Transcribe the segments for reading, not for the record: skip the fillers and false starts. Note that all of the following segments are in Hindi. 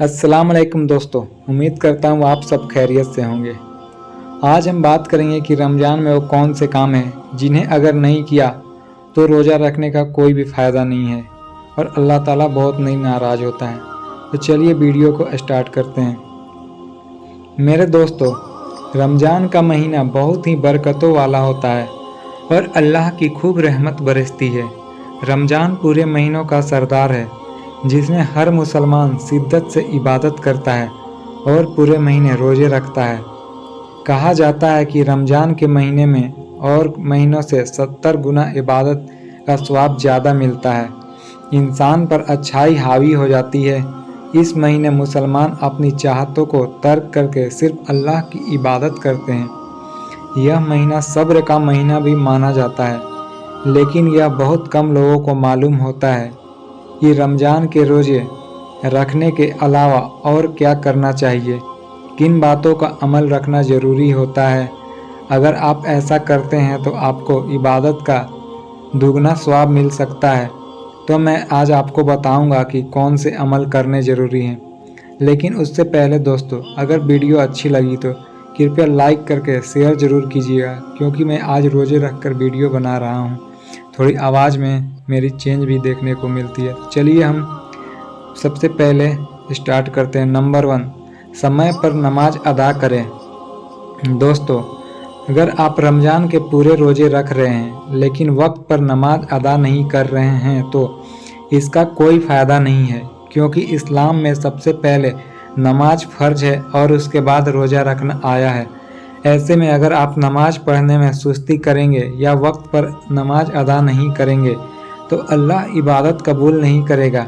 अस्सलाम वालेकुम दोस्तों, उम्मीद करता हूँ आप सब खैरियत से होंगे। आज हम बात करेंगे कि रमज़ान में वो कौन से काम हैं जिन्हें अगर नहीं किया तो रोज़ा रखने का कोई भी फ़ायदा नहीं है और अल्लाह ताला बहुत नहीं नाराज़ होता है। तो चलिए वीडियो को स्टार्ट करते हैं। मेरे दोस्तों, रमज़ान का महीना बहुत ही बरकतों वाला होता है और अल्लाह की खूब रहमत बरसती है। रमज़ान पूरे महीनों का सरदार है जिसमें हर मुसलमान शिद्दत से इबादत करता है और पूरे महीने रोज़े रखता है। कहा जाता है कि रमज़ान के महीने में और महीनों से 70 गुना इबादत का सवाब ज़्यादा मिलता है। इंसान पर अच्छाई हावी हो जाती है। इस महीने मुसलमान अपनी चाहतों को तर्क करके सिर्फ अल्लाह की इबादत करते हैं। यह महीना सब्र का महीना भी माना जाता है, लेकिन यह बहुत कम लोगों को मालूम होता है कि रमज़ान के रोज़े रखने के अलावा और क्या करना चाहिए, किन बातों का अमल रखना ज़रूरी होता है। अगर आप ऐसा करते हैं तो आपको इबादत का दुगना सवाब मिल सकता है। तो मैं आज आपको बताऊंगा कि कौन से अमल करने ज़रूरी हैं। लेकिन उससे पहले दोस्तों, अगर वीडियो अच्छी लगी तो कृपया लाइक करके शेयर ज़रूर कीजिएगा, क्योंकि मैं आज रोज़े रखकर वीडियो बना रहा हूँ। थोड़ी आवाज़ में मेरी चेंज भी देखने को मिलती है। चलिए हम सबसे पहले स्टार्ट करते हैं। नंबर 1, समय पर नमाज अदा करें। दोस्तों, अगर आप रमज़ान के पूरे रोज़े रख रहे हैं लेकिन वक्त पर नमाज अदा नहीं कर रहे हैं तो इसका कोई फ़ायदा नहीं है, क्योंकि इस्लाम में सबसे पहले नमाज फ़र्ज है और उसके बाद रोज़ा रखना आया है। ऐसे में अगर आप नमाज पढ़ने में सुस्ती करेंगे या वक्त पर नमाज अदा नहीं करेंगे तो अल्लाह इबादत कबूल नहीं करेगा।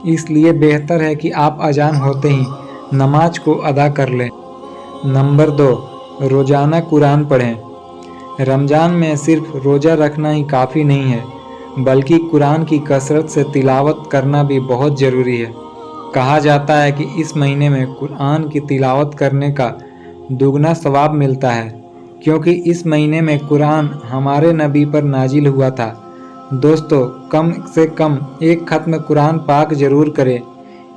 इसलिए बेहतर है कि आप अजान होते ही नमाज को अदा कर लें। नंबर 2, रोज़ाना कुरान पढ़ें। रमज़ान में सिर्फ रोज़ा रखना ही काफ़ी नहीं है, बल्कि कुरान की कसरत से तिलावत करना भी बहुत ज़रूरी है। कहा जाता है कि इस महीने में कुरान की तिलावत करने का दुगना सवाब मिलता है, क्योंकि इस महीने में कुरान हमारे नबी पर नाजिल हुआ था। दोस्तों, कम से कम एक ख़त्म कुरान पाक ज़रूर करें।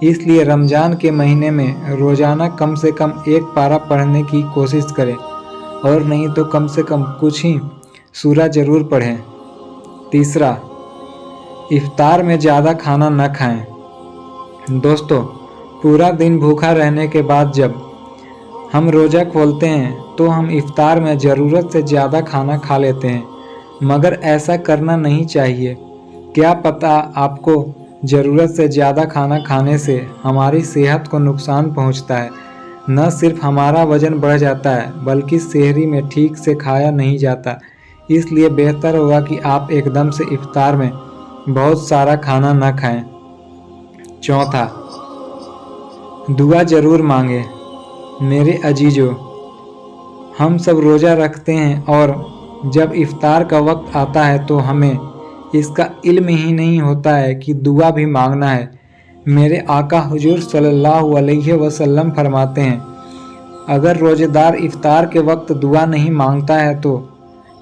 इसलिए रमज़ान के महीने में रोज़ाना कम से कम एक पारा पढ़ने की कोशिश करें, और नहीं तो कम से कम कुछ ही सूरा ज़रूर पढ़ें। तीसरा, इफ्तार में ज़्यादा खाना न खाएं। दोस्तों, पूरा दिन भूखा रहने के बाद जब हम रोज़ा खोलते हैं तो हम इफ्तार में ज़रूरत से ज़्यादा खाना खा लेते हैं, मगर ऐसा करना नहीं चाहिए। क्या पता आपको ज़रूरत से ज़्यादा खाना खाने से हमारी सेहत को नुकसान पहुंचता है। न सिर्फ हमारा वज़न बढ़ जाता है, बल्कि सेहरी में ठीक से खाया नहीं जाता। इसलिए बेहतर होगा कि आप एकदम से इफ्तार में बहुत सारा खाना न खाएं। चौथा, दुआ ज़रूर मांगें। मेरे अजीजों, हम सब रोज़ा रखते हैं और जब इफ्तार का वक्त आता है तो हमें इसका इल्म ही नहीं होता है कि दुआ भी मांगना है। मेरे आका हुजूर सल्लल्लाहु अलैहि वसल्लम फरमाते हैं, अगर रोज़ेदार इफ्तार के वक्त दुआ नहीं मांगता है तो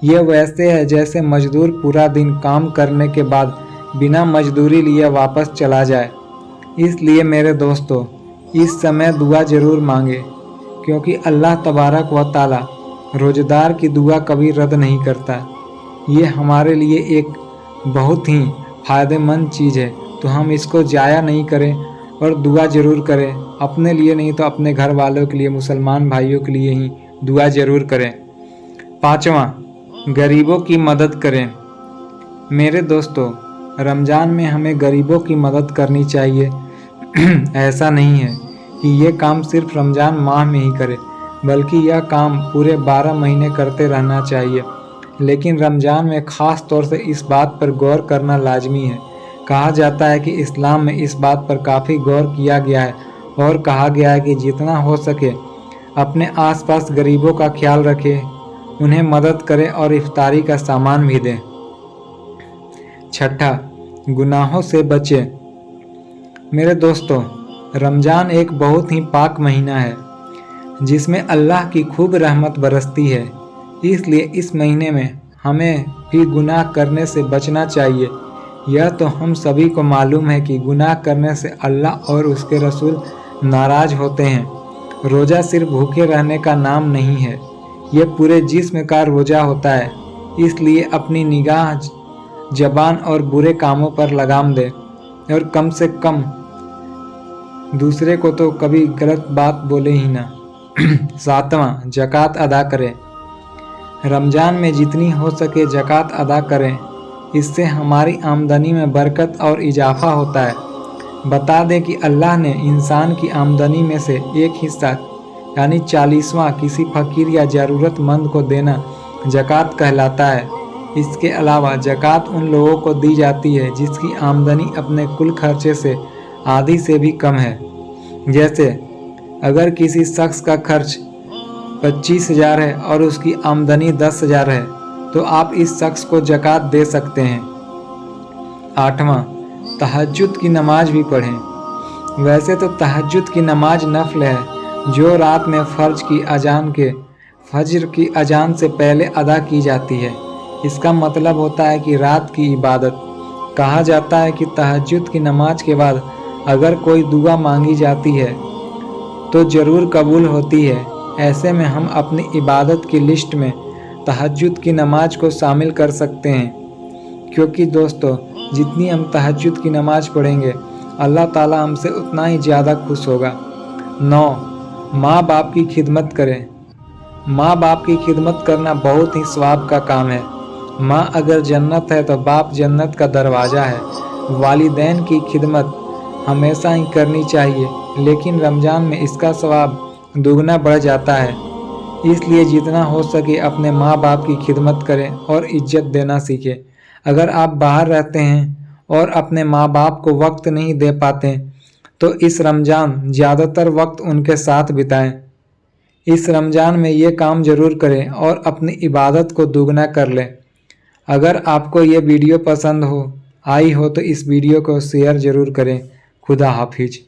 यह वैसे है जैसे मजदूर पूरा दिन काम करने के बाद बिना मजदूरी लिए वापस चला जाए। इसलिए मेरे दोस्तों, इस समय दुआ ज़रूर मांगे, क्योंकि अल्लाह तबारक व ताला रोज़ेदार की दुआ कभी रद्द नहीं करता। ये हमारे लिए एक बहुत ही फ़ायदेमंद चीज़ है, तो हम इसको ज़ाया नहीं करें और दुआ ज़रूर करें। अपने लिए नहीं तो अपने घर वालों के लिए, मुसलमान भाइयों के लिए ही दुआ ज़रूर करें। पाँचवा, गरीबों की मदद करें। मेरे दोस्तों, रमज़ान में हमें गरीबों की मदद करनी चाहिए। ऐसा नहीं है कि ये काम सिर्फ रमज़ान माह में ही करें, बल्कि यह काम पूरे 12 महीने करते रहना चाहिए। लेकिन रमज़ान में ख़ास तौर से इस बात पर गौर करना लाजमी है। कहा जाता है कि इस्लाम में इस बात पर काफ़ी गौर किया गया है और कहा गया है कि जितना हो सके अपने आसपास गरीबों का ख्याल रखें, उन्हें मदद करें और इफ्तारी का सामान भी दें। छठा, गुनाहों से बचें। मेरे दोस्तों, रमज़ान एक बहुत ही पाक महीना है जिसमें अल्लाह की खूब रहमत बरसती है। इसलिए इस महीने में हमें भी गुनाह करने से बचना चाहिए। यह तो हम सभी को मालूम है कि गुनाह करने से अल्लाह और उसके रसूल नाराज होते हैं। रोज़ा सिर्फ भूखे रहने का नाम नहीं है, ये पूरे जिस्म का रोज़ा होता है। इसलिए अपनी निगाह, ज़बान और बुरे कामों पर लगाम दे और कम से कम दूसरे को तो कभी गलत बात बोले ही ना। 7वां, ज़कात अदा करें। रमज़ान में जितनी हो सके ज़कात अदा करें, इससे हमारी आमदनी में बरकत और इजाफा होता है। बता दें कि अल्लाह ने इंसान की आमदनी में से एक हिस्सा यानी 40वां किसी फ़कीर या ज़रूरतमंद को देना ज़कात कहलाता है। इसके अलावा ज़कात उन लोगों को दी जाती है जिसकी आमदनी अपने कुल खर्चे से आधी से भी कम है। जैसे अगर किसी शख्स का खर्च 25,000 है और उसकी आमदनी 10,000 है, तो आप इस शख्स को ज़कात दे सकते हैं। 8वां, तहज्जुद की नमाज भी पढ़ें। वैसे तो तहज्जुद की नमाज नफल है, जो रात में फजर की अजान से पहले अदा की जाती है। इसका मतलब होता है कि रात की इबादत। कहा जाता है कि तहज्जुद की नमाज के बाद अगर कोई दुआ मांगी जाती है तो ज़रूर कबूल होती है। ऐसे में हम अपनी इबादत की लिस्ट में तहज्जुद की नमाज को शामिल कर सकते हैं, क्योंकि दोस्तों जितनी हम तहज्जुद की नमाज पढ़ेंगे अल्लाह ताला हमसे उतना ही ज़्यादा खुश होगा। 9, माँ बाप की खिदमत करें। माँ बाप की खिदमत करना बहुत ही सवाब का काम है। माँ अगर जन्नत है तो बाप जन्नत का दरवाज़ा है। वालिदैन की खिदमत हमेशा ही करनी चाहिए, लेकिन रमज़ान में इसका सवाब दुगना बढ़ जाता है। इसलिए जितना हो सके अपने माँ बाप की खिदमत करें और इज्जत देना सीखें। अगर आप बाहर रहते हैं और अपने माँ बाप को वक्त नहीं दे पाते तो इस रमज़ान ज़्यादातर वक्त उनके साथ बिताएं। इस रमज़ान में ये काम ज़रूर करें और अपनी इबादत को दुगना कर लें। अगर आपको ये वीडियो पसंद आई हो तो इस वीडियो को शेयर ज़रूर करें। खुदा हाफिज।